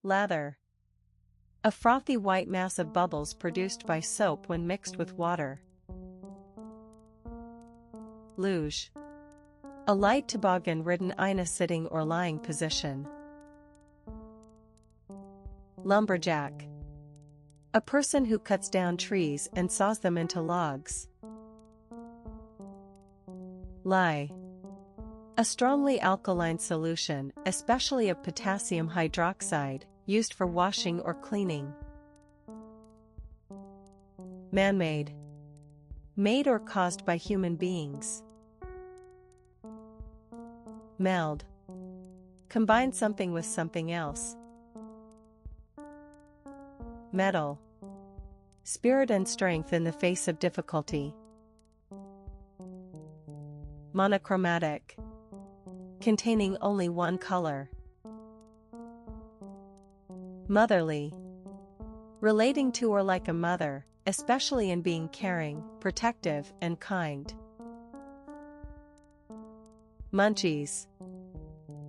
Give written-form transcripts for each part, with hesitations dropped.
Lather. A frothy white mass of bubbles produced by soap when mixed with water. Luge. A light toboggan-ridden in a sitting or lying position. Lumberjack. A person who cuts down trees and saws them into logs. Lye. A strongly alkaline solution, especially of potassium hydroxide, used for washing or cleaning. Man-made. Made or caused by human beings. Meld. Combine something with something else. Metal. Spirit and strength in the face of difficulty. Monochromatic. Containing only one color. Motherly. Relating to or like a mother, especially in being caring, protective, and kind. Munchies.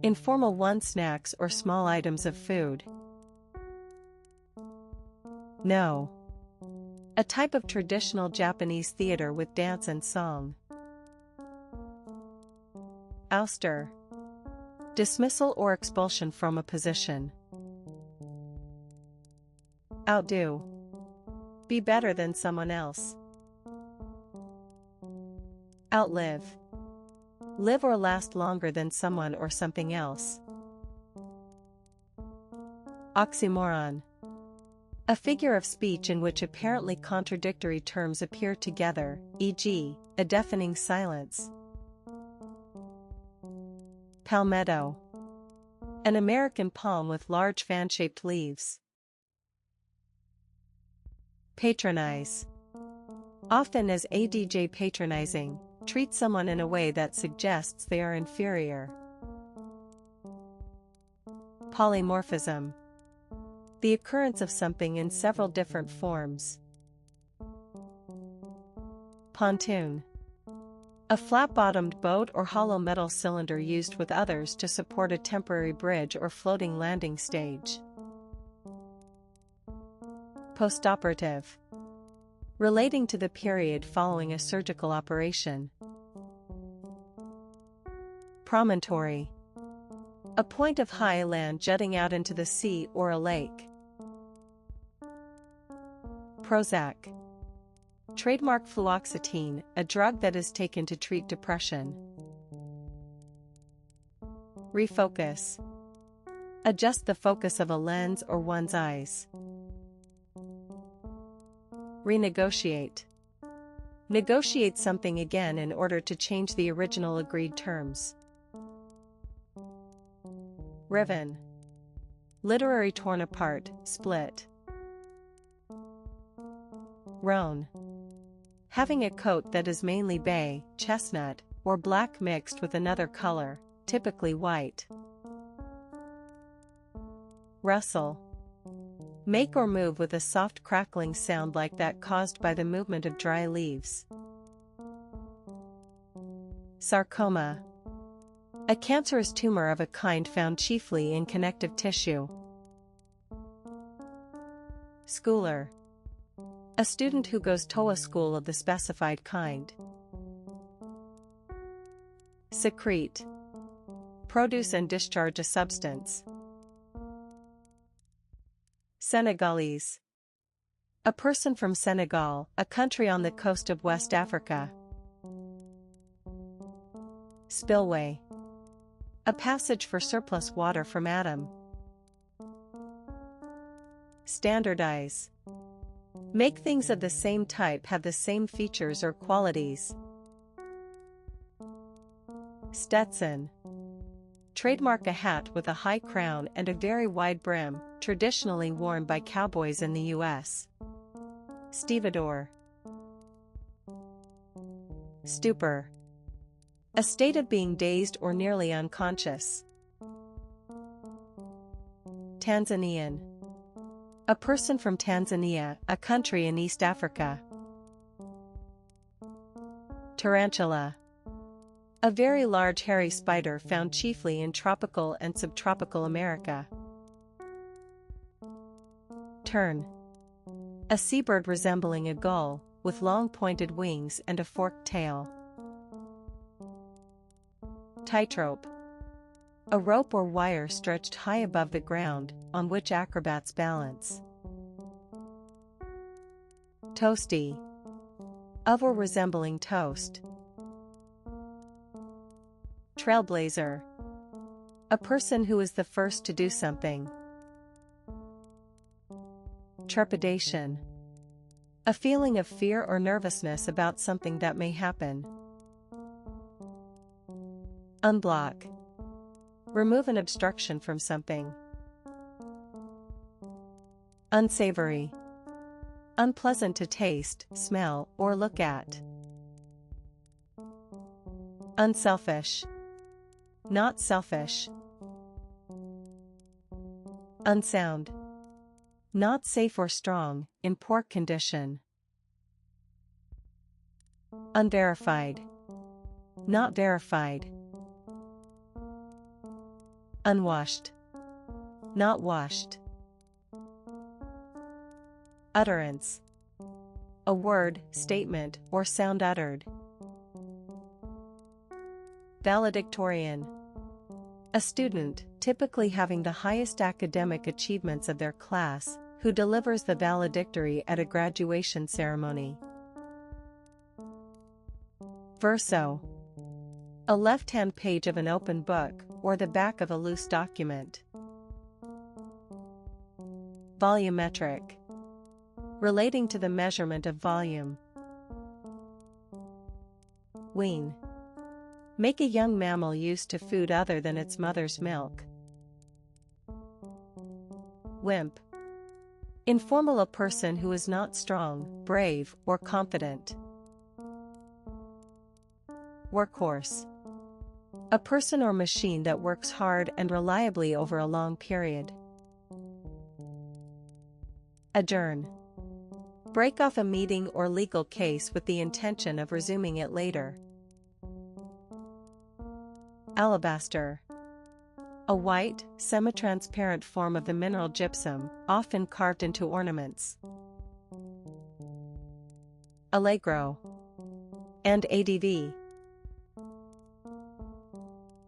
Informal snacks or small items of food. No. A type of traditional Japanese theater with dance and song. Ouster. Dismissal or expulsion from a position. Outdo. Be better than someone else. Outlive. Live or last longer than someone or something else. Oxymoron. A figure of speech in which apparently contradictory terms appear together, e.g., a deafening silence. Palmetto. An American palm with large fan-shaped leaves. Patronize. Often as adj patronizing, treat someone in a way that suggests they are inferior. Polymorphism. The occurrence of something in several different forms. Pontoon. A flat-bottomed boat or hollow metal cylinder used with others to support a temporary bridge or floating landing stage. Postoperative. Relating to the period following a surgical operation. Promontory. A point of high land jutting out into the sea or a lake. Prozac. Trademark fluoxetine, a drug that is taken to treat depression. Refocus. Adjust the focus of a lens or one's eyes. Renegotiate. Negotiate something again in order to change the original agreed terms. Riven. Literary torn apart, split. Roan. Having a coat that is mainly bay, chestnut, or black mixed with another color, typically white. Rustle. Make or move with a soft crackling sound like that caused by the movement of dry leaves. Sarcoma. A cancerous tumor of a kind found chiefly in connective tissue. Schooler. A student who goes to a school of the specified kind. Secrete. Produce and discharge a substance. Senegalese. A person from Senegal, a country on the coast of West Africa. Spillway. A passage for surplus water from Adam. Standardize. Make things of the same type have the same features or qualities. Stetson. Trademark a hat with a high crown and a very wide brim, traditionally worn by cowboys in the U.S. Stevedore. Stupor. A state of being dazed or nearly unconscious. Tanzanian. A person from Tanzania, a country in East Africa. Tarantula. A very large hairy spider found chiefly in tropical and subtropical America. Tern. A seabird resembling a gull, with long pointed wings and a forked tail. Tightrope. A rope or wire stretched high above the ground, on which acrobats balance. Toasty. Of or resembling toast. Trailblazer. A person who is the first to do something. Trepidation. A feeling of fear or nervousness about something that may happen. Unblock. Remove an obstruction from something. Unsavory. Unpleasant to taste, smell, or look at. Unselfish. Not selfish. Unsound. Not safe or strong, in poor condition. Unverified. Not verified. Unwashed. Not washed. Utterance. A word, statement, or sound uttered. Valedictorian. A student, typically having the highest academic achievements of their class, who delivers the valedictory at a graduation ceremony. Verso. A left-hand page of an open book, or the back of a loose document. Volumetric. Relating to the measurement of volume. Wean. Make a young mammal used to food other than its mother's milk. Wimp. Informal, a person who is not strong, brave, or confident. Workhorse. A person or machine that works hard and reliably over a long period. Adjourn. Break off a meeting or legal case with the intention of resuming it later. Alabaster. A white, semi-transparent form of the mineral gypsum, often carved into ornaments. Allegro. And ADV.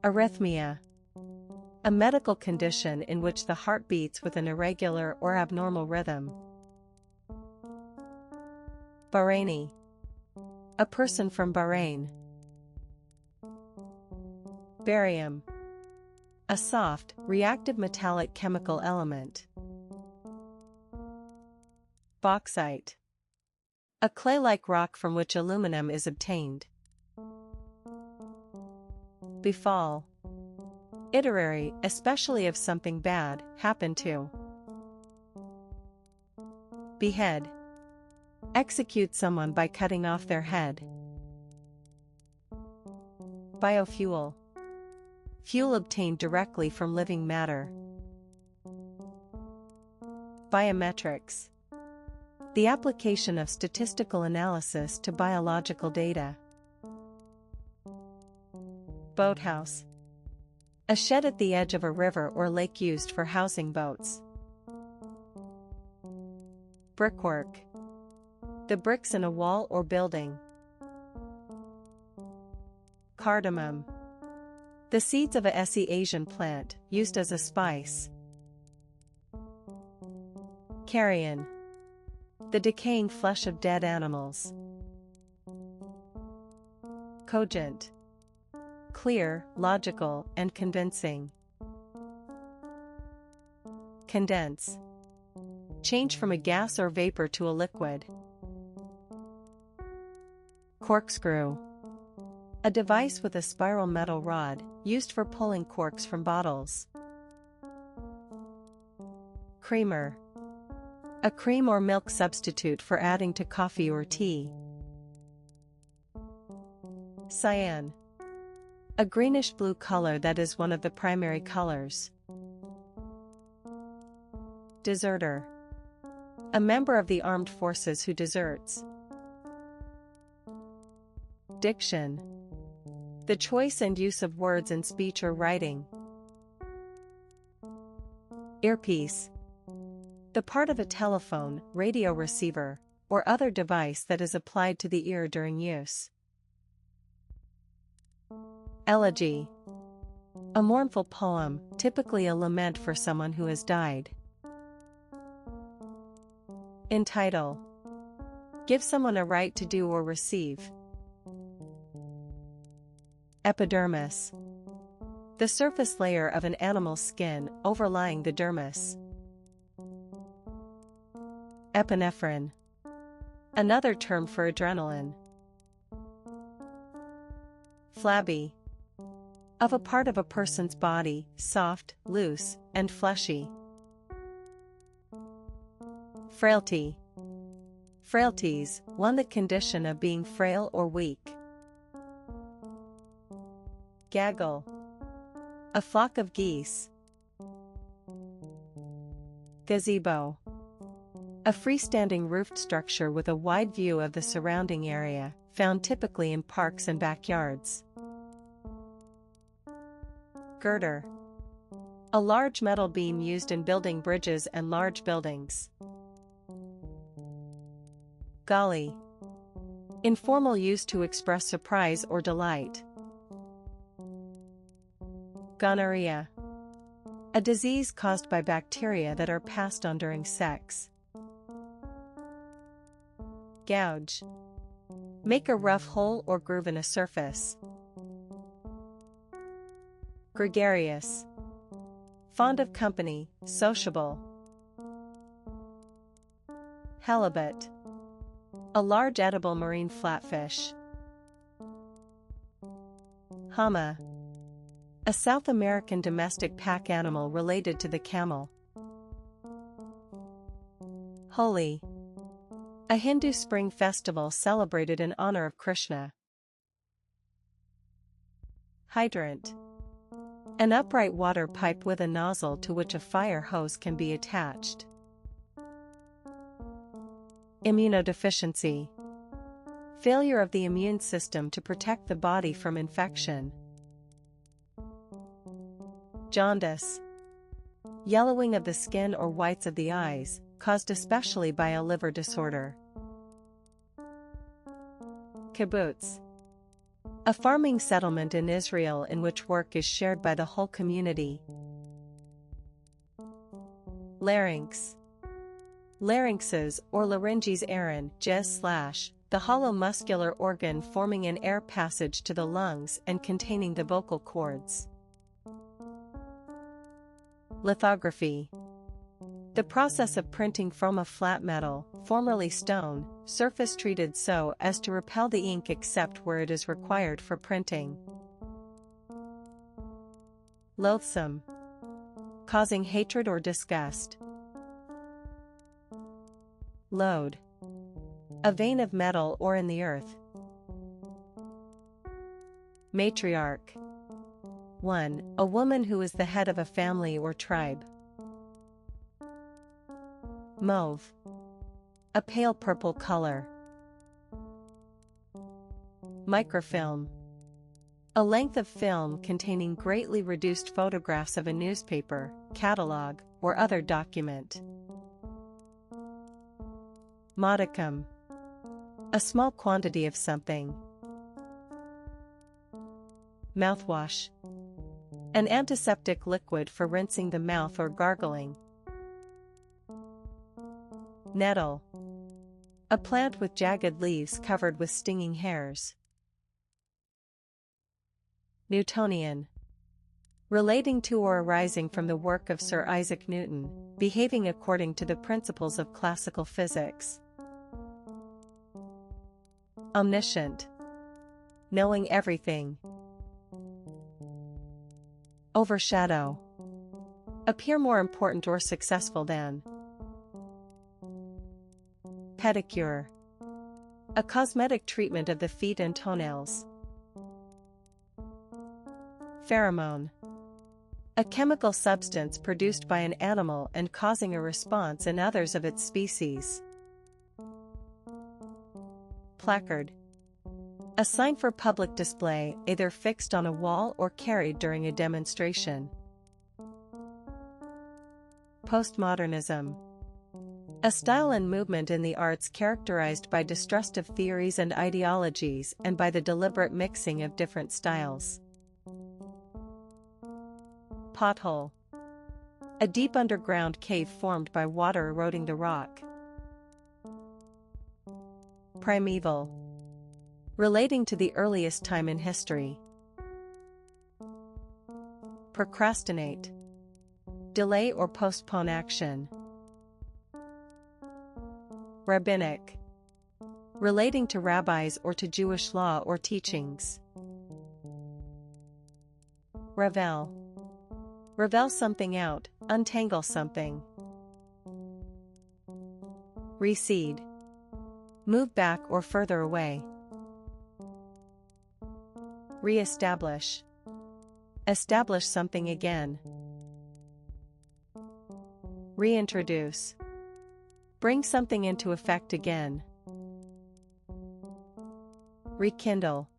Arrhythmia. A medical condition in which the heart beats with an irregular or abnormal rhythm. Bahraini. A person from Bahrain. Barium. A soft, reactive metallic chemical element. Bauxite. A clay-like rock from which aluminum is obtained. Befall. Iterary, especially if something bad happened to. Behead. Execute someone by cutting off their head. Biofuel. Fuel obtained directly from living matter. Biometrics. The application of statistical analysis to biological data. Boathouse. A shed at the edge of a river or lake used for housing boats. Brickwork. The bricks in a wall or building. Cardamom. The seeds of a Asian plant, used as a spice. Carrion. The decaying flesh of dead animals. Cogent. Clear, logical, and convincing. Condense. Change from a gas or vapor to a liquid. Corkscrew. A device with a spiral metal rod, used for pulling corks from bottles. Creamer. A cream or milk substitute for adding to coffee or tea. Cyan. A greenish-blue color that is one of the primary colors. Deserter. A member of the armed forces who deserts. Diction. The choice and use of words in speech or writing. Earpiece. The part of a telephone, radio receiver, or other device that is applied to the ear during use. Elegy. A mournful poem, typically a lament for someone who has died. Entitle. Give someone a right to do or receive. Epidermis. The surface layer of an animal's skin overlying the dermis. Epinephrine. Another term for adrenaline. Flabby. Of a part of a person's body, soft, loose, and fleshy. Frailty. Frailties, one the condition of being frail or weak. Gaggle. A flock of geese. Gazebo. A freestanding roofed structure with a wide view of the surrounding area, found typically in parks and backyards. Girder. A large metal beam used in building bridges and large buildings. Golly. Informal use to express surprise or delight. Gonorrhea. A disease caused by bacteria that are passed on during sex. Gouge. Make a rough hole or groove in a surface. Gregarious. Fond of company, sociable. Halibut. A large edible marine flatfish. Hama. A South American domestic pack animal related to the camel. Holi. A Hindu spring festival celebrated in honor of Krishna. Hydrant. An upright water pipe with a nozzle to which a fire hose can be attached. Immunodeficiency. Failure of the immune system to protect the body from infection. Jaundice. Yellowing of the skin or whites of the eyes, caused especially by a liver disorder. Kibbutz. A farming settlement in Israel in which work is shared by the whole community. Larynx. Larynxes or larynges aaron, the hollow muscular organ forming an air passage to the lungs and containing the vocal cords. Lithography. The process of printing from a flat metal, formerly stone, surface treated so as to repel the ink except where it is required for printing. Loathsome. Causing hatred or disgust. Lode. A vein of metal or in the earth. Matriarch. 1. A woman who is the head of a family or tribe. Mauve. A pale purple color. Microfilm. A length of film containing greatly reduced photographs of a newspaper, catalog, or other document. Modicum. A small quantity of something. Mouthwash. An antiseptic liquid for rinsing the mouth or gargling. Nettle. A plant with jagged leaves covered with stinging hairs. Newtonian. Relating to or arising from the work of Sir Isaac Newton, behaving according to the principles of classical physics. Omniscient. Knowing everything. Overshadow. Appear more important or successful than. Pedicure. A cosmetic treatment of the feet and toenails. Pheromone. A chemical substance produced by an animal and causing a response in others of its species. Placard. A sign for public display, either fixed on a wall or carried during a demonstration. Postmodernism. A style and movement in the arts characterized by destructive theories and ideologies and by the deliberate mixing of different styles. Pothole. A deep underground cave formed by water eroding the rock. Primeval. Relating to the earliest time in history. Procrastinate. Delay or postpone action. Rabbinic. Relating to rabbis or to Jewish law or teachings. Ravel. Ravel something out, untangle something. Recede. Move back or further away. Re-establish. Establish something again. Reintroduce. Bring something into effect again. Rekindle.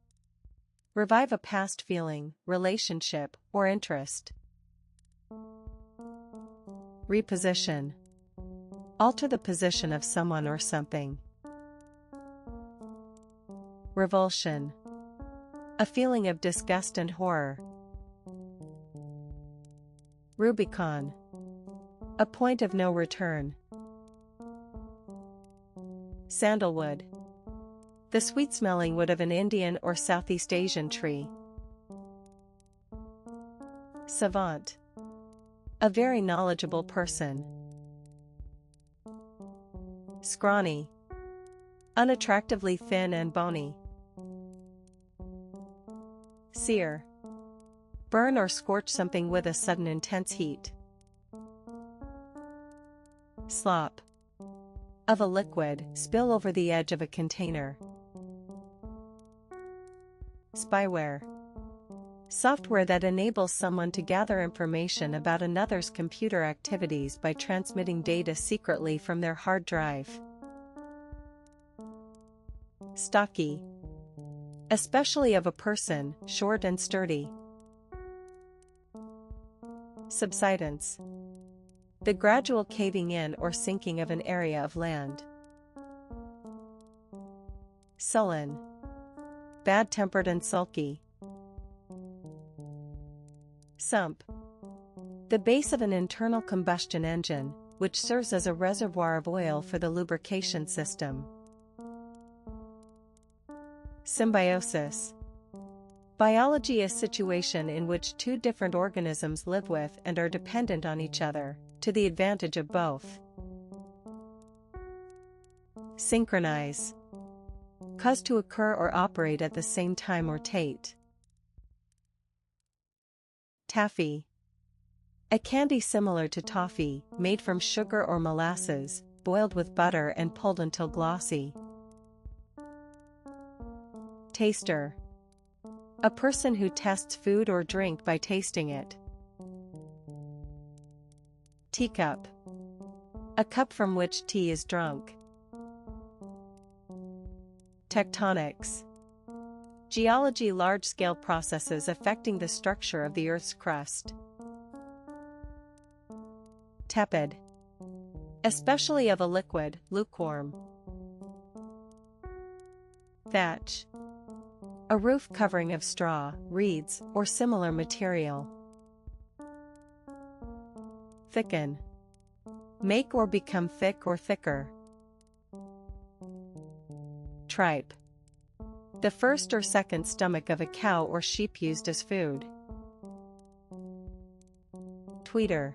Revive a past feeling, relationship, or interest. Reposition. Alter the position of someone or something. Revulsion. A feeling of disgust and horror. Rubicon. A point of no return. Sandalwood. The sweet-smelling wood of an Indian or Southeast Asian tree. Savant. A very knowledgeable person. Scrawny. Unattractively thin and bony. Sear. Burn or scorch something with a sudden intense heat. Slop. Of a liquid, spill over the edge of a container. Spyware. Software that enables someone to gather information about another's computer activities by transmitting data secretly from their hard drive. Stocky. Especially of a person, short and sturdy. Subsidence. The gradual caving in or sinking of an area of land. Sullen. Bad-tempered and sulky. Sump. The base of an internal combustion engine, which serves as a reservoir of oil for the lubrication system. Symbiosis. Biology is a situation in which two different organisms live with and are dependent on each other, to the advantage of both. Synchronize. Cause to occur or operate at the same time or tate. Taffy. A candy similar to toffee, made from sugar or molasses, boiled with butter and pulled until glossy. Taster. A person who tests food or drink by tasting it. Teacup. A cup from which tea is drunk. Tectonics. Geology, large-scale processes affecting the structure of the Earth's crust. Tepid. Especially of a liquid, lukewarm. Thatch. A roof covering of straw, reeds, or similar material. Thicken. Make or become thick or thicker. Tripe. The first or second stomach of a cow or sheep used as food. Tweeter.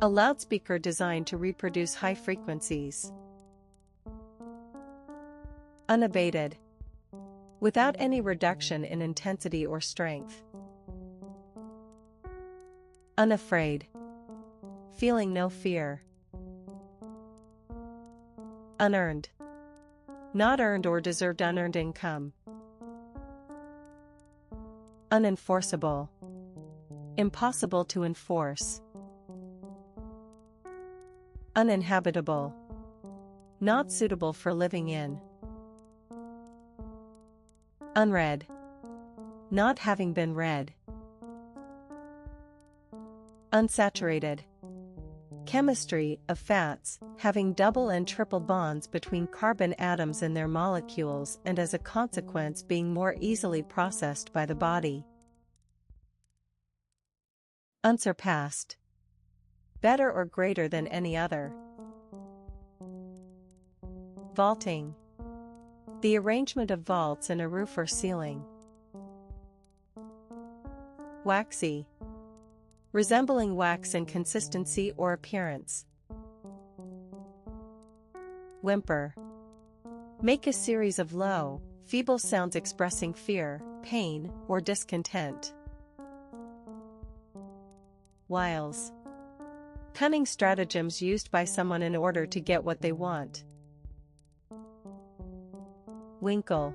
A loudspeaker designed to reproduce high frequencies. Unabated. Without any reduction in intensity or strength. Unafraid. Feeling no fear. Unearned. Not earned or deserved unearned income. Unenforceable. Impossible to enforce. Uninhabitable. Not suitable for living in. Unread. Not having been read. Unsaturated. Chemistry of fats, having double and triple bonds between carbon atoms in their molecules and as a consequence being more easily processed by the body. Unsurpassed. Better or greater than any other. Vaulting. The arrangement of vaults in a roof or ceiling. Waxy. Resembling wax in consistency or appearance. Whimper. Make a series of low, feeble sounds expressing fear, pain, or discontent. Wiles. Cunning stratagems used by someone in order to get what they want. Winkle.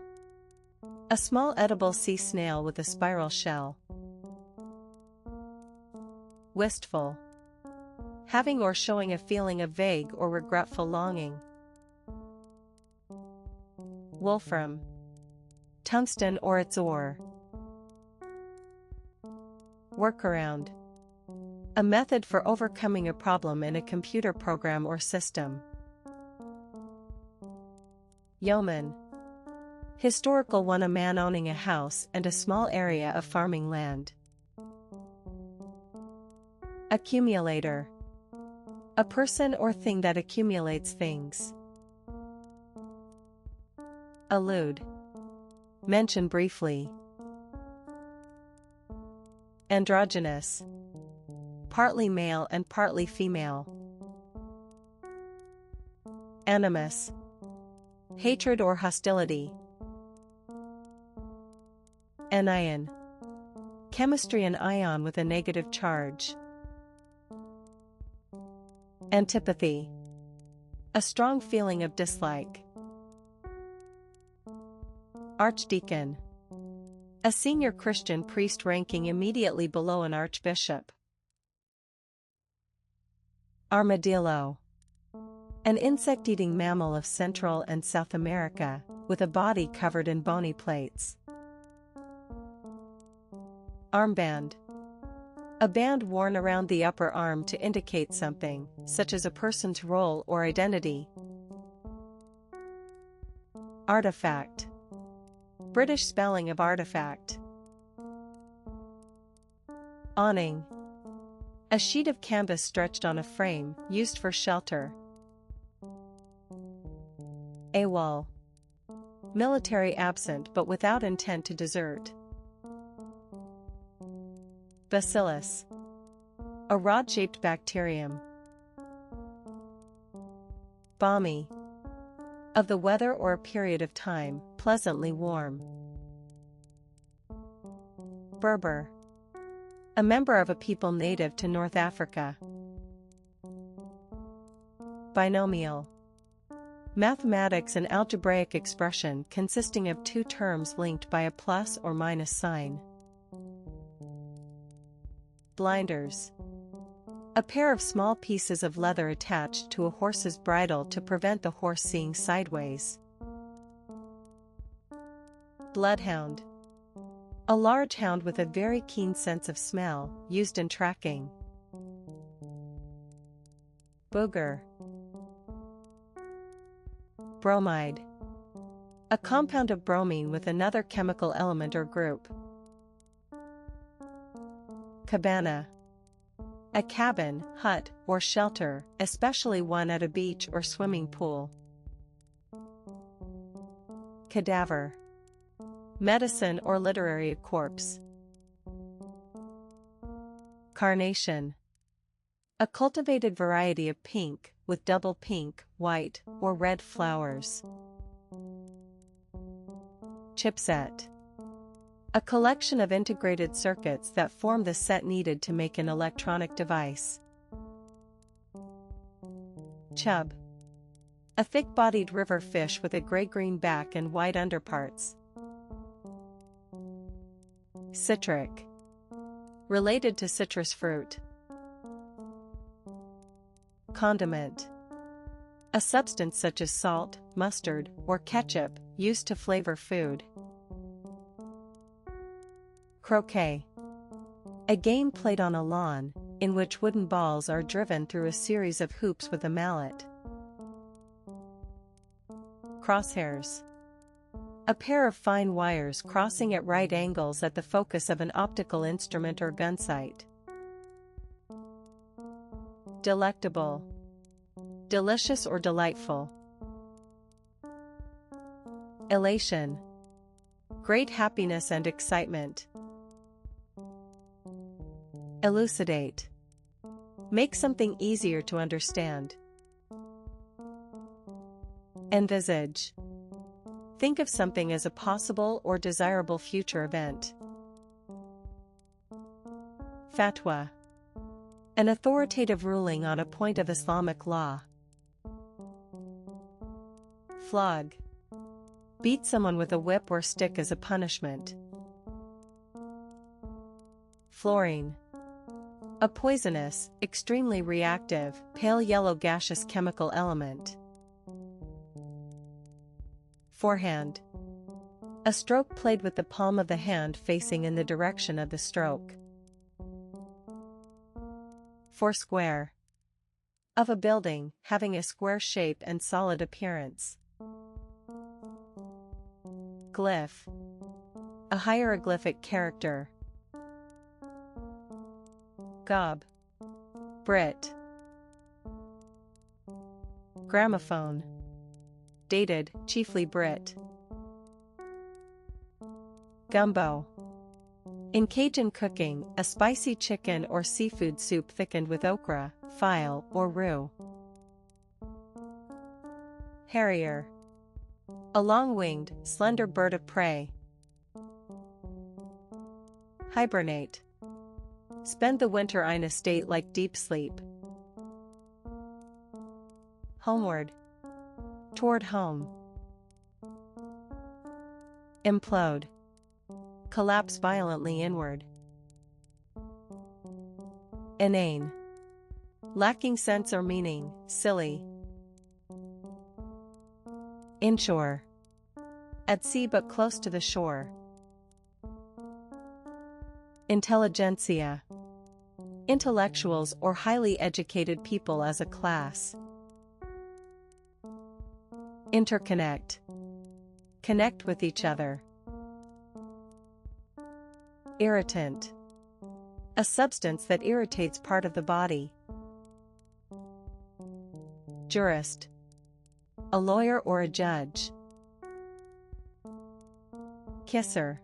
A small edible sea snail with a spiral shell. Wistful. Having or showing a feeling of vague or regretful longing. Wolfram. Tungsten or its ore. Workaround. A method for overcoming a problem in a computer program or system. Yeoman. Historical one, a man owning a house and a small area of farming land. Accumulator. A person or thing that accumulates things. Allude. Mention briefly. Androgynous. Partly male and partly female. Animus. Hatred or hostility. Anion. Chemistry, an ion with a negative charge. Antipathy. A strong feeling of dislike. Archdeacon. A senior Christian priest ranking immediately below an archbishop. Armadillo. An insect-eating mammal of Central and South America, with a body covered in bony plates. Armband. A band worn around the upper arm to indicate something, such as a person's role or identity. Artifact. British spelling of artifact. Awning. A sheet of canvas stretched on a frame, used for shelter. AWOL. Military absent but without intent to desert. Bacillus. A rod-shaped bacterium. Balmy. Of the weather or a period of time, pleasantly warm. Berber. A member of a people native to North Africa. Binomial. Mathematics and algebraic expression consisting of two terms linked by a plus or minus sign. Blinders. A pair of small pieces of leather attached to a horse's bridle to prevent the horse seeing sideways. Bloodhound. A large hound with a very keen sense of smell, used in tracking. Booger. Bromide. A compound of bromine with another chemical element or group. Cabana. A cabin, hut, or shelter, especially one at a beach or swimming pool. Cadaver. Medicine or literary corpse. Carnation. A cultivated variety of pink, with double pink, white, or red flowers. Chipset. A collection of integrated circuits that form the set needed to make an electronic device. Chub. A thick-bodied river fish with a gray-green back and white underparts. Citric. Related to citrus fruit. Condiment. A substance such as salt, mustard, or ketchup, used to flavor food. Croquet. A game played on a lawn, in which wooden balls are driven through a series of hoops with a mallet. Crosshairs. A pair of fine wires crossing at right angles at the focus of an optical instrument or gun sight. Delectable. Delicious or delightful. Elation. Great happiness and excitement. Elucidate. Make something easier to understand. Envisage. Think of something as a possible or desirable future event. Fatwa. An authoritative ruling on a point of Islamic law. Flog. Beat someone with a whip or stick as a punishment. Fluorine. A poisonous, extremely reactive, pale yellow gaseous chemical element. Forehand. A stroke played with the palm of the hand facing in the direction of the stroke. Foursquare. Of a building, having a square shape and solid appearance. Glyph. A hieroglyphic character. Gob. Brit. Gramophone. Dated, chiefly Brit. Gumbo. In Cajun cooking, a spicy chicken or seafood soup thickened with okra, file, or roux. Harrier. A long-winged, slender bird of prey. Hibernate. Spend the winter in a state like deep sleep. Homeward. Toward home. Implode. Collapse violently inward. Inane. Lacking sense or meaning, silly. Inshore. At sea but close to the shore. Intelligentsia. Intellectuals or highly educated people as a class. Interconnect. Connect with each other. Irritant. A substance that irritates part of the body. Jurist. A lawyer or a judge. Kisser.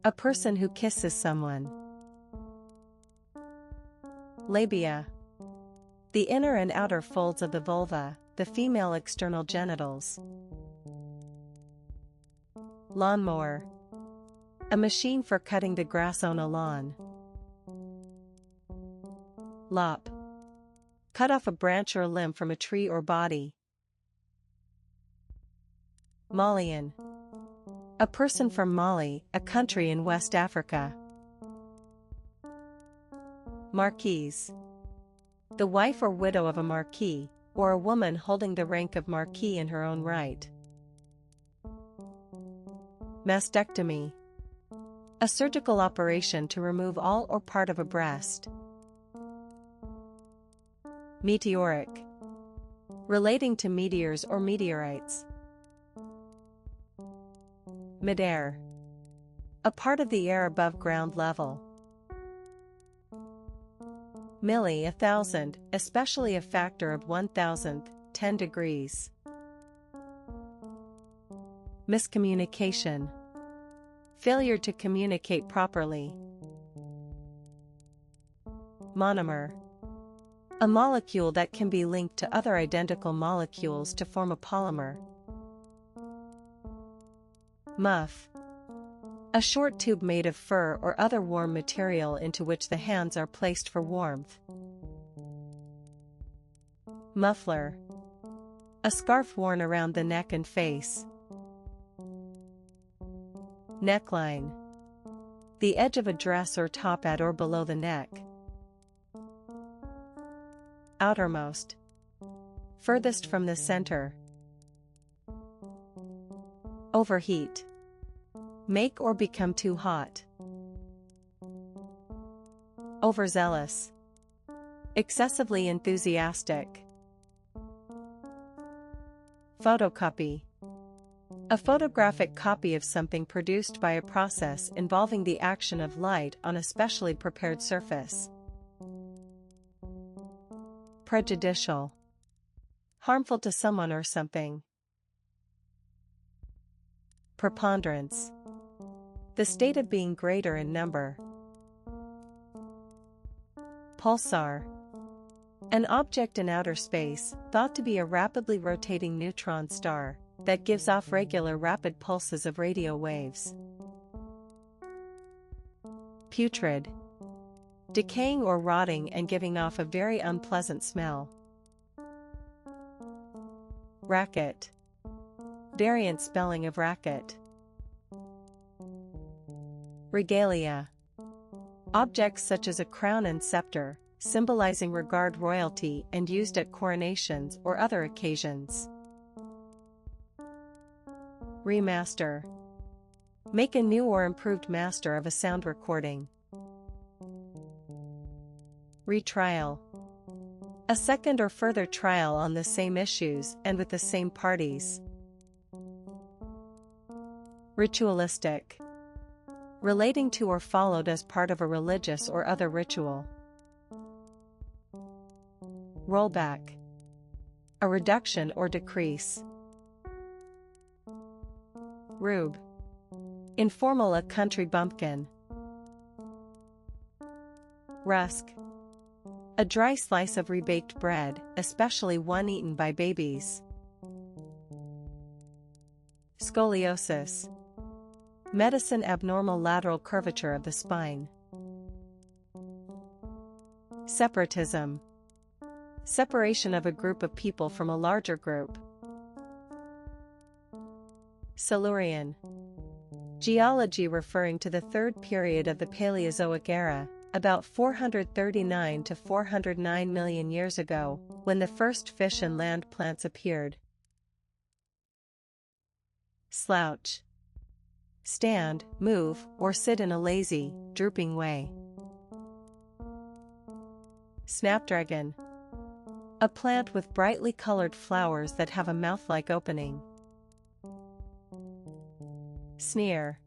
A person who kisses someone. Labia. The inner and outer folds of the vulva, the female external genitals. Lawnmower. A machine for cutting the grass on a lawn. Lop. Cut off a branch or limb from a tree or body. Malian. A person from Mali, a country in West Africa. Marquise. The wife or widow of a marquis, or a woman holding the rank of marquis in her own right. Mastectomy. A surgical operation to remove all or part of a breast. Meteoric. Relating to meteors or meteorites. Midair. A part of the air above ground level. Milli 1,000, especially a factor of 1,000th, 10 degrees. Miscommunication. Failure to communicate properly. Monomer. A molecule that can be linked to other identical molecules to form a polymer. Muff. A short tube made of fur or other warm material into which the hands are placed for warmth. Muffler. A scarf worn around the neck and face. Neckline. The edge of a dress or top at or below the neck. Outermost. Furthest from the center. Overheat. Make or become too hot. Overzealous. excessively enthusiastic. Photocopy. A photographic copy of something produced by a process involving the action of light on a specially prepared surface. Prejudicial. Harmful to someone or something. Preponderance. The state of being greater in number. Pulsar. An object in outer space, thought to be a rapidly rotating neutron star, that gives off regular rapid pulses of radio waves. Putrid. Decaying or rotting and giving off a very unpleasant smell. Racket. Variant spelling of racket. Regalia. Objects such as a crown and scepter, symbolizing regard royalty and used at coronations or other occasions. Remaster. Make a new or improved master of a sound recording. Retrial. A second or further trial on the same issues and with the same parties. Ritualistic. Relating to or followed as part of a religious or other ritual. Rollback. A reduction or decrease. Rube. Informal, a country bumpkin. Rusk. A dry slice of rebaked bread, especially one eaten by babies. Scoliosis. Medicine, abnormal lateral curvature of the spine. Separatism. Separation of a group of people from a larger group. Silurian. Geology referring to the third period of the Paleozoic era, about 439 to 409 million years ago, when the first fish and land plants appeared. Slouch. Stand, move, or sit in a lazy, drooping way. Snapdragon. A plant with brightly colored flowers that have a mouth-like opening. Sneer.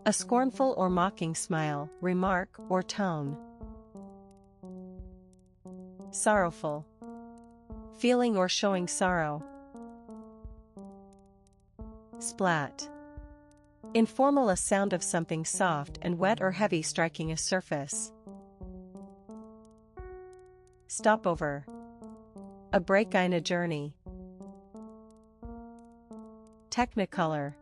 A scornful or mocking smile, remark, or tone. Sorrowful. Feeling or showing sorrow. Splat. Informal, a sound of something soft and wet or heavy striking a surface. Stopover. A break in a journey. Technicolor.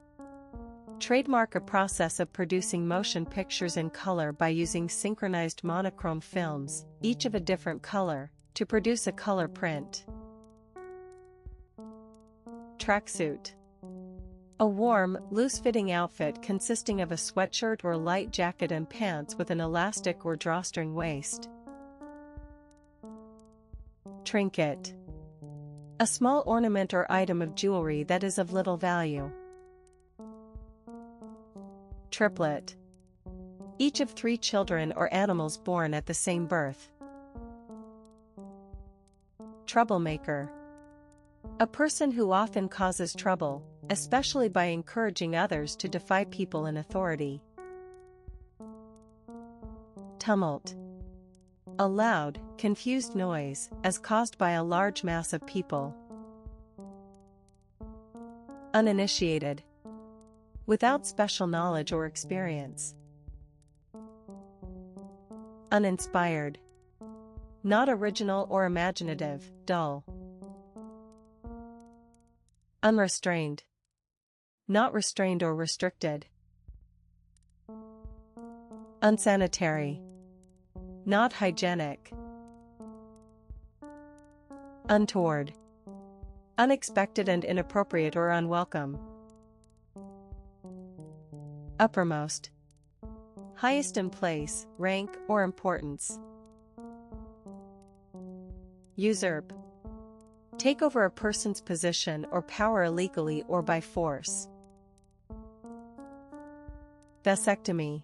Trademark, a process of producing motion pictures in color by using synchronized monochrome films, each of a different color, to produce a color print. Tracksuit. A warm, loose-fitting outfit consisting of a sweatshirt or light jacket and pants with an elastic or drawstring waist. Trinket. A small ornament or item of jewelry that is of little value. Triplet. Each of 3 children or animals born at the same birth. Troublemaker. A person who often causes trouble, especially by encouraging others to defy people in authority. Tumult. A loud, confused noise, as caused by a large mass of people. Uninitiated. Without special knowledge or experience. Uninspired. Not original or imaginative, dull. Unrestrained. Not restrained or restricted. Unsanitary. Not hygienic. Untoward. Unexpected and inappropriate or unwelcome. Uppermost. Highest in place, rank, or importance. Usurp. Take over a person's position or power illegally or by force. Vasectomy.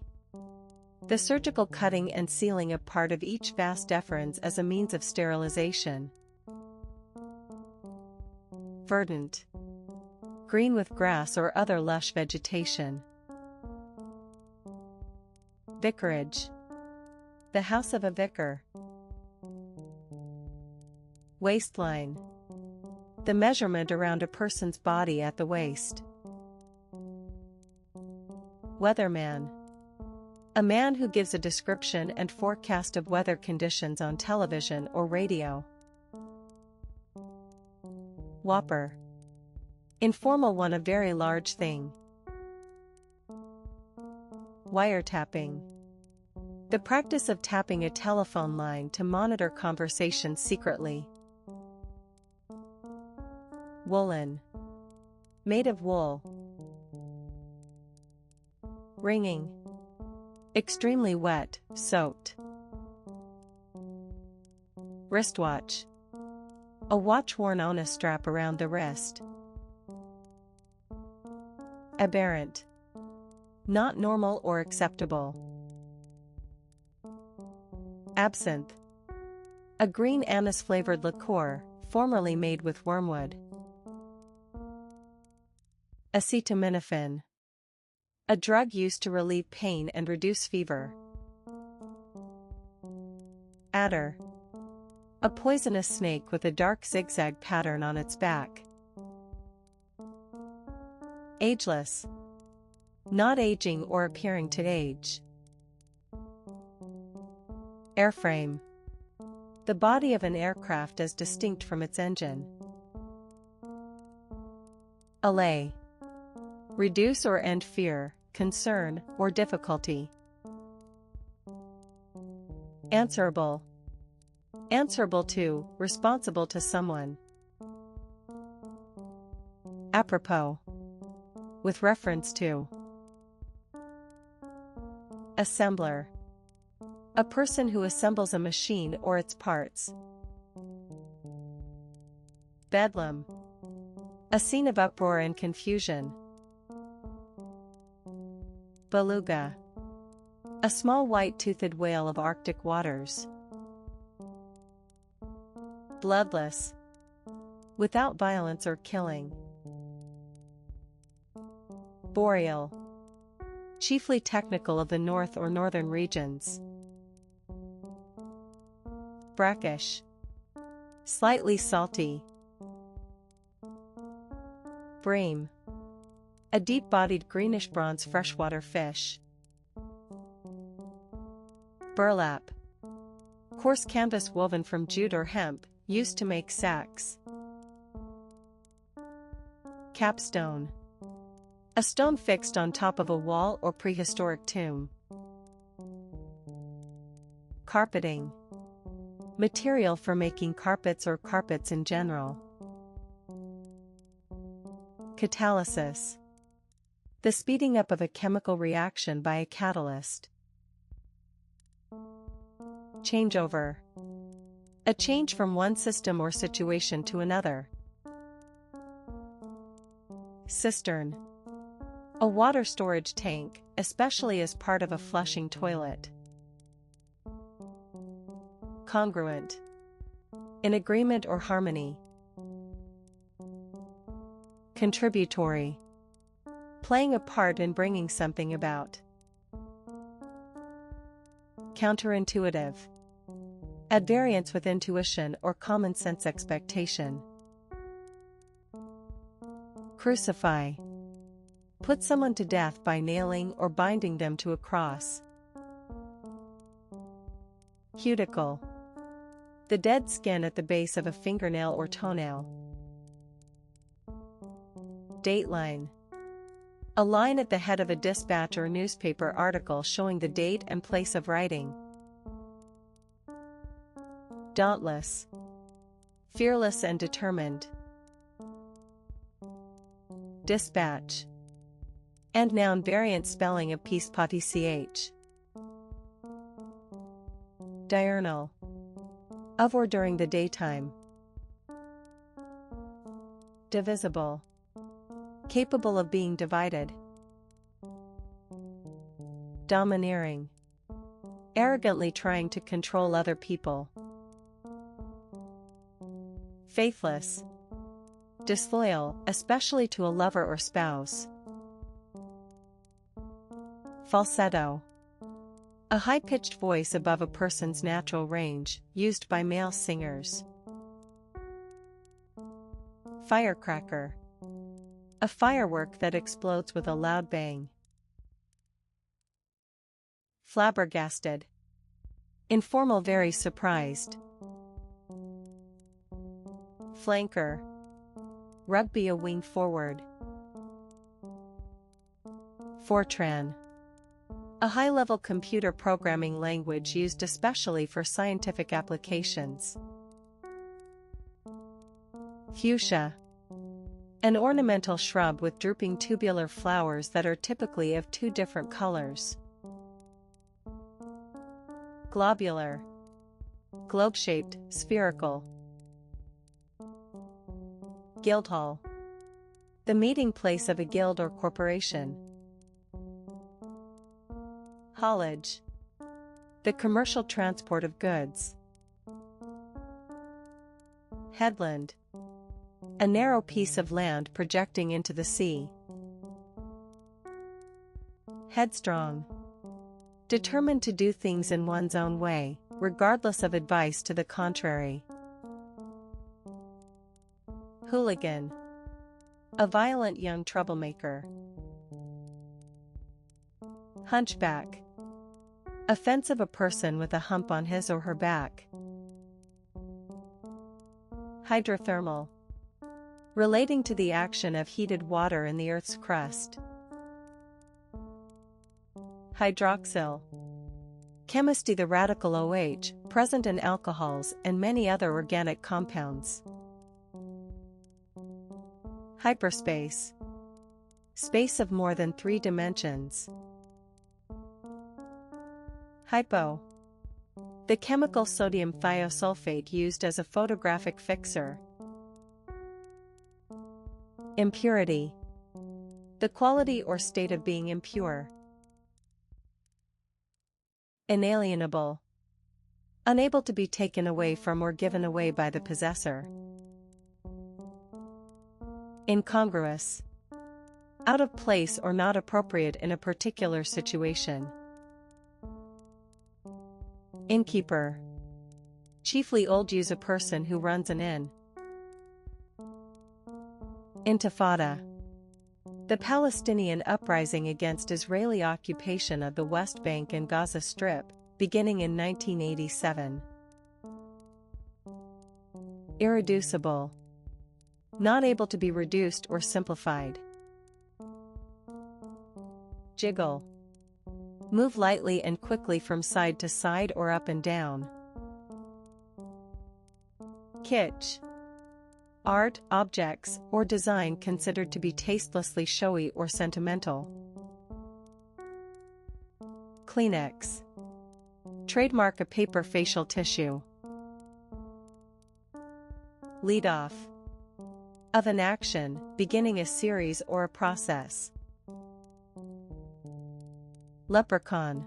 The surgical cutting and sealing of part of each vas deferens as a means of sterilization. Verdant. Green with grass or other lush vegetation. Vicarage. The house of a vicar. Waistline. The measurement around a person's body at the waist. Weatherman. A man who gives a description and forecast of weather conditions on television or radio. Whopper. Informal one, a very large thing. Wiretapping. The practice of tapping a telephone line to monitor conversations secretly. Woolen. Made of wool. Wringing. Extremely wet, soaked. Wristwatch. A watch worn on a strap around the wrist. Aberrant. Not normal or acceptable. Absinthe. A green anise-flavored liqueur, formerly made with wormwood. Acetaminophen. A drug used to relieve pain and reduce fever. Adder. A poisonous snake with a dark zigzag pattern on its back. Ageless. Not aging or appearing to age. Airframe. The body of an aircraft as distinct from its engine. Allay. Reduce or end fear, concern, or difficulty. Answerable. Answerable to, responsible to someone. Apropos. With reference to. Assembler. A person who assembles a machine or its parts. Bedlam. A scene of uproar and confusion. Beluga. A small white-toothed whale of Arctic waters. Bloodless. Without violence or killing. Boreal. Chiefly technical of the north or northern regions. Brackish. Slightly salty. Bream. A deep-bodied greenish-bronze freshwater fish. Burlap. Coarse canvas woven from jute or hemp, used to make sacks. Capstone. A stone fixed on top of a wall or prehistoric tomb. Carpeting. Material for making carpets or carpets in general. Catalysis. The speeding up of a chemical reaction by a catalyst. Changeover. A change from one system or situation to another. Cistern. A water storage tank, especially as part of a flushing toilet. Congruent. In agreement or harmony. Contributory. Playing a part in bringing something about. Counterintuitive. At variance with intuition or common sense expectation. Crucify. Put someone to death by nailing or binding them to a cross. Cuticle. The dead skin at the base of a fingernail or toenail. Dateline. A line at the head of a dispatch or newspaper article showing the date and place of writing. Dauntless. Fearless and determined. Dispatch. And noun variant spelling of peace. Diurnal. Of or during the daytime. Divisible. Capable of being divided. Domineering. arrogantly trying to control other people. Faithless. Disloyal, especially to a lover or spouse. Falsetto. A high-pitched voice above a person's natural range, used by male singers. Firecracker. A firework that explodes with a loud bang. Flabbergasted. Informal, very surprised. Flanker. Rugby, a wing forward. Fortran. A high-level computer programming language used especially for scientific applications. Fuchsia. An ornamental shrub with drooping tubular flowers that are typically of two different colors. Globular. Globe-shaped, spherical. Guildhall. The meeting place of a guild or corporation. Haulage. The commercial transport of goods. Headland. A narrow piece of land projecting into the sea. Headstrong. Determined to do things in one's own way, regardless of advice to the contrary. Hooligan. A violent young troublemaker. Hunchback. Offense of a person with a hump on his or her back. Hydrothermal. Relating to the action of heated water in the Earth's crust. Hydroxyl. Chemistry, the radical OH, present in alcohols and many other organic compounds. Hyperspace. Space of more than 3 dimensions. Hypo. The chemical sodium thiosulfate used as a photographic fixer. Impurity. The quality or state of being impure. Inalienable. Unable to be taken away from or given away by the possessor. Incongruous. Out of place or not appropriate in a particular situation. Innkeeper. Chiefly old, use a person who runs an inn. Intifada. The Palestinian uprising against Israeli occupation of the West Bank and Gaza Strip, beginning in 1987. Irreducible. Not able to be reduced or simplified. Jiggle. Move lightly and quickly from side to side or up and down. Kitsch. Art, objects, or design considered to be tastelessly showy or sentimental. Kleenex. Trademark, a paper facial tissue. Lead off. Of an action, beginning a series or a process. Leprechaun.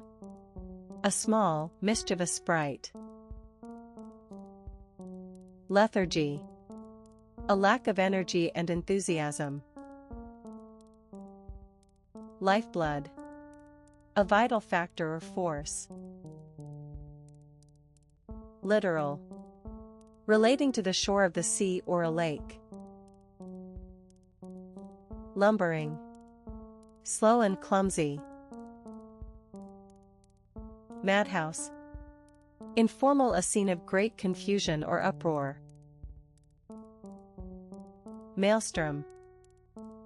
A small, mischievous sprite. Lethargy. A lack of energy and enthusiasm. Lifeblood. A vital factor or force. Littoral. Relating to the shore of the sea or a lake. Lumbering. Slow and clumsy. Madhouse. Informal, a scene of great confusion or uproar. Maelstrom.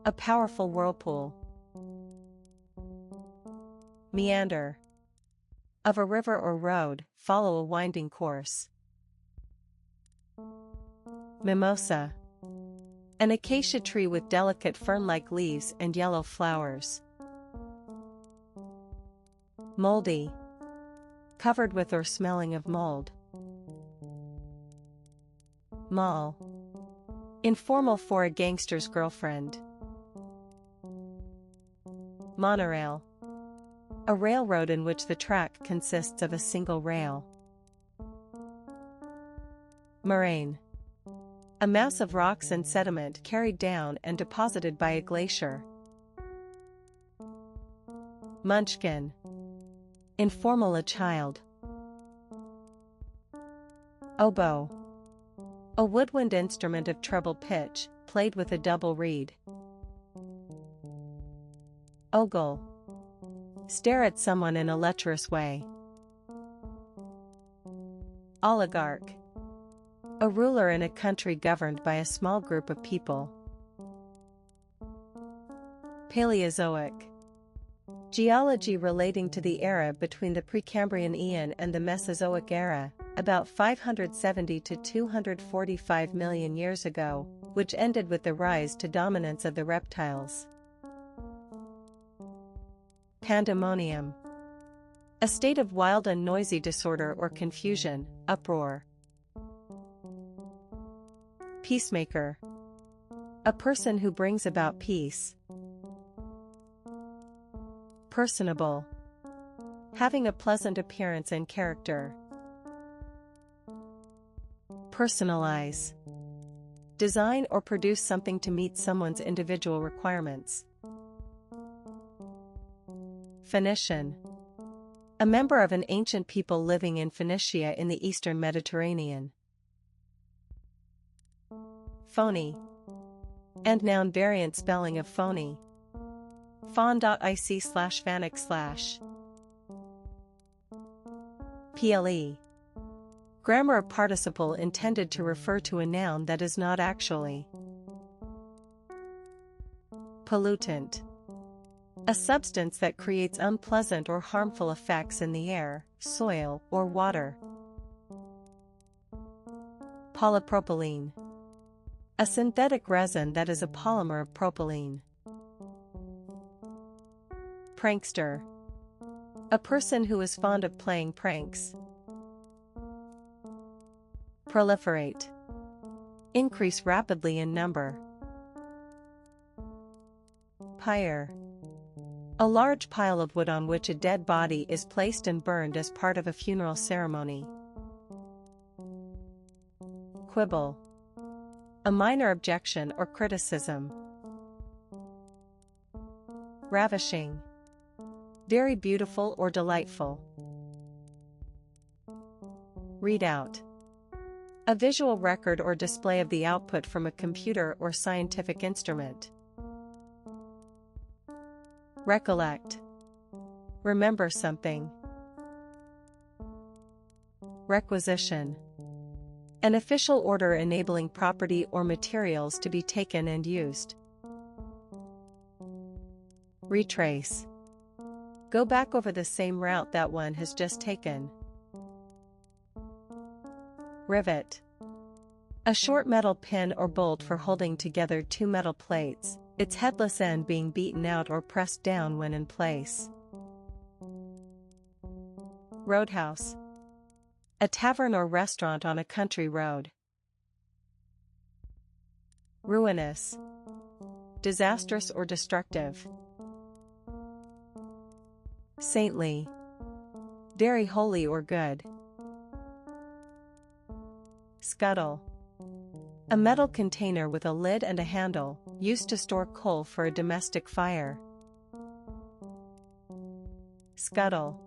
A powerful whirlpool. Meander. Of a river or road, follow a winding course. Mimosa. An acacia tree with delicate fern-like leaves and yellow flowers. Moldy. Covered with or smelling of mold. Moll. Informal, for a gangster's girlfriend. Monorail. A railroad in which the track consists of a single rail. Moraine. A mass of rocks and sediment carried down and deposited by a glacier. Munchkin. Informal, a child. Oboe. A woodwind instrument of treble pitch, played with a double reed. Ogle. Stare at someone in a lecherous way. Oligarch. A ruler in a country governed by a small group of people. Paleozoic. Geology relating to the era between the Precambrian Eon and the Mesozoic era, about 570 to 245 million years ago, which ended with the rise to dominance of the reptiles. Pandemonium. A state of wild and noisy disorder or confusion, uproar. Peacemaker. A person who brings about peace. Personable. Having a pleasant appearance and character. Personalize. Design or produce something to meet someone's individual requirements. Phoenician. A member of an ancient people living in Phoenicia in the eastern Mediterranean. Phony. And noun variant spelling of phony. phon.ic/phanic/. PLE. Grammar of participle intended to refer to a noun that is not actually. Pollutant. A substance that creates unpleasant or harmful effects in the air, soil, or water. Polypropylene. A synthetic resin that is a polymer of propylene. Prankster. A person who is fond of playing pranks. Proliferate. Increase rapidly in number. Pyre. A large pile of wood on which a dead body is placed and burned as part of a funeral ceremony. Quibble. A minor objection or criticism. Ravishing. Very beautiful or delightful. Readout. A visual record or display of the output from a computer or scientific instrument. Recollect. Remember something. Requisition. An official order enabling property or materials to be taken and used. Retrace. Go back over the same route that one has just taken. Rivet. A short metal pin or bolt for holding together two metal plates, its headless end being beaten out or pressed down when in place. Roadhouse. A tavern or restaurant on a country road. Ruinous. Disastrous or destructive. Saintly. Very holy or good. Scuttle. A metal container with a lid and a handle, used to store coal for a domestic fire. Scuttle.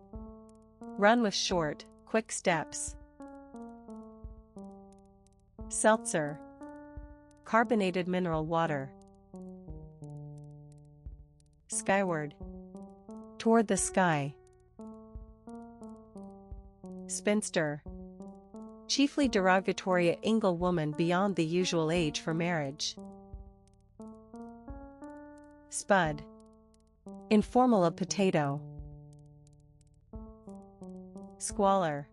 Run with short, quick steps. Seltzer. Carbonated mineral water. Skyward. Toward the sky. Spinster. Chiefly derogatory, a single woman beyond the usual age for marriage. Spud. Informal, a potato. Squalor.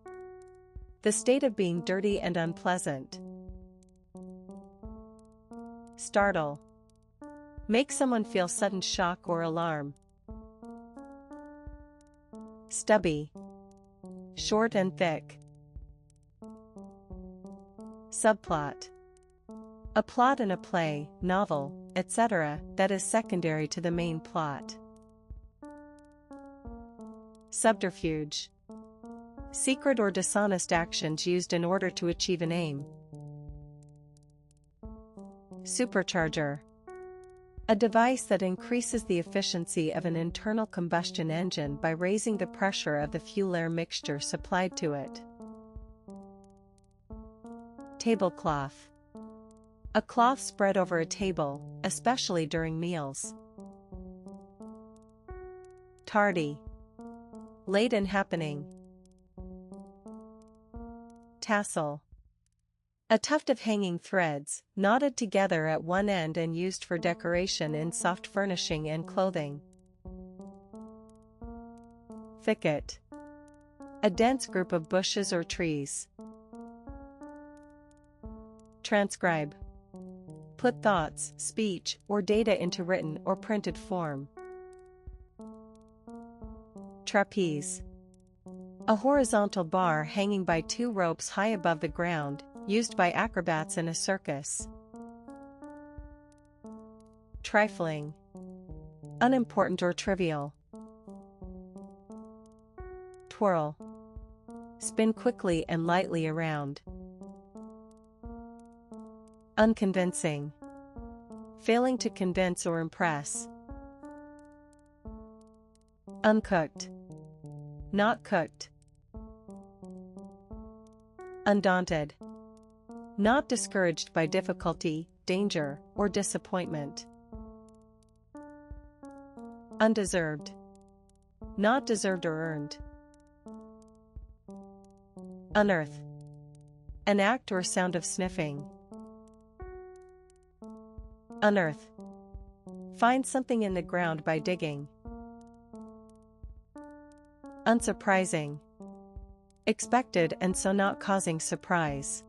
The state of being dirty and unpleasant. Startle. Make someone feel sudden shock or alarm. Stubby. Short and thick. Subplot. A plot in a play, novel, etc., that is secondary to the main plot. Subterfuge. Secret or dishonest actions used in order to achieve an aim. Supercharger. A device that increases the efficiency of an internal combustion engine by raising the pressure of the fuel-air mixture supplied to it. Tablecloth. A cloth spread over a table, especially during meals. Tardy. Late in happening. Tassel. A tuft of hanging threads, knotted together at one end and used for decoration in soft furnishing and clothing. Thicket. A dense group of bushes or trees. Transcribe. Put thoughts, speech, or data into written or printed form. Trapeze. A horizontal bar hanging by two ropes high above the ground, used by acrobats in a circus. Trifling. Unimportant or trivial. Twirl. Spin quickly and lightly around. Unconvincing. Failing to convince or impress. Uncooked. Not cooked. Undaunted. Not discouraged by difficulty, danger, or disappointment. Undeserved. Not deserved or earned. Unearth. An act or sound of sniffing. Unearth. Find something in the ground by digging. Unsurprising. Expected and so not causing surprise.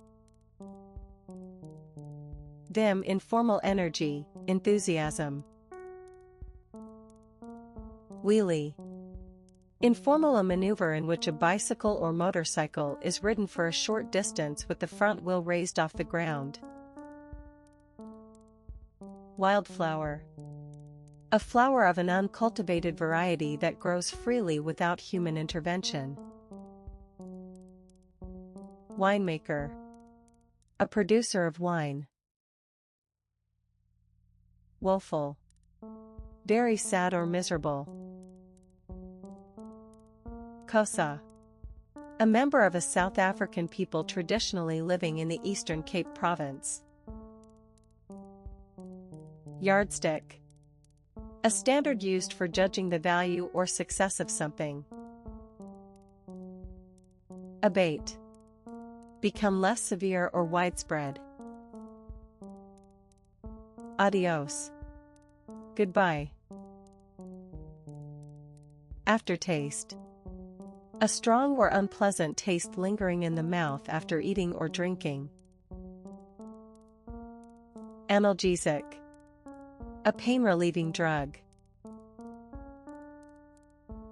Dim informal energy, enthusiasm. Wheelie. Informal, a maneuver in which a bicycle or motorcycle is ridden for a short distance with the front wheel raised off the ground. Wildflower. A flower of an uncultivated variety that grows freely without human intervention. Winemaker. A producer of wine. Woeful. Very sad or miserable. Xhosa. A member of a South African people traditionally living in the Eastern Cape Province. Yardstick. A standard used for judging the value or success of something. Abate. Become less severe or widespread. Adios. Goodbye. Aftertaste. A strong or unpleasant taste lingering in the mouth after eating or drinking. Analgesic. A pain-relieving drug.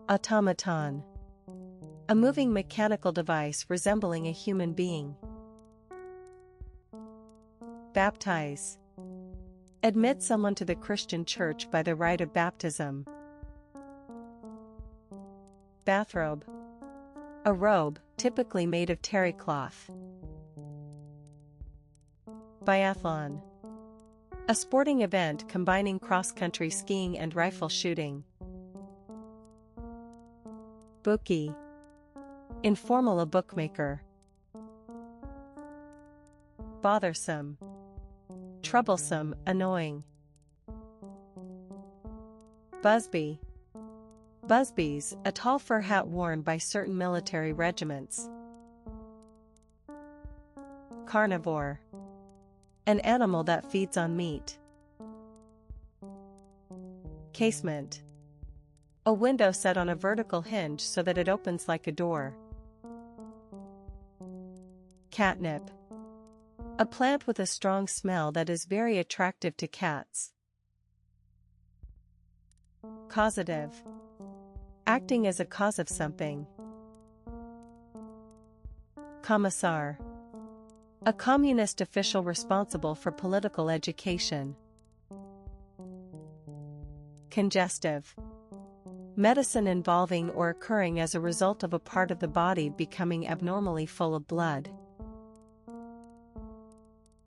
Automaton. A moving mechanical device resembling a human being. Baptize. Admit someone to the Christian church by the rite of baptism. Bathrobe. A robe, typically made of terry cloth. Biathlon. A sporting event combining cross-country skiing and rifle shooting. Bookie. Informal, a bookmaker. Bothersome. Troublesome, annoying. Busby. Busbies, a tall fur hat worn by certain military regiments. Carnivore. An animal that feeds on meat. Casement. A window set on a vertical hinge so that it opens like a door. Catnip. A plant with a strong smell that is very attractive to cats. Causative. Acting as a cause of something. Commissar. A communist official responsible for political education. Congestive. Medicine involving or occurring as a result of a part of the body becoming abnormally full of blood.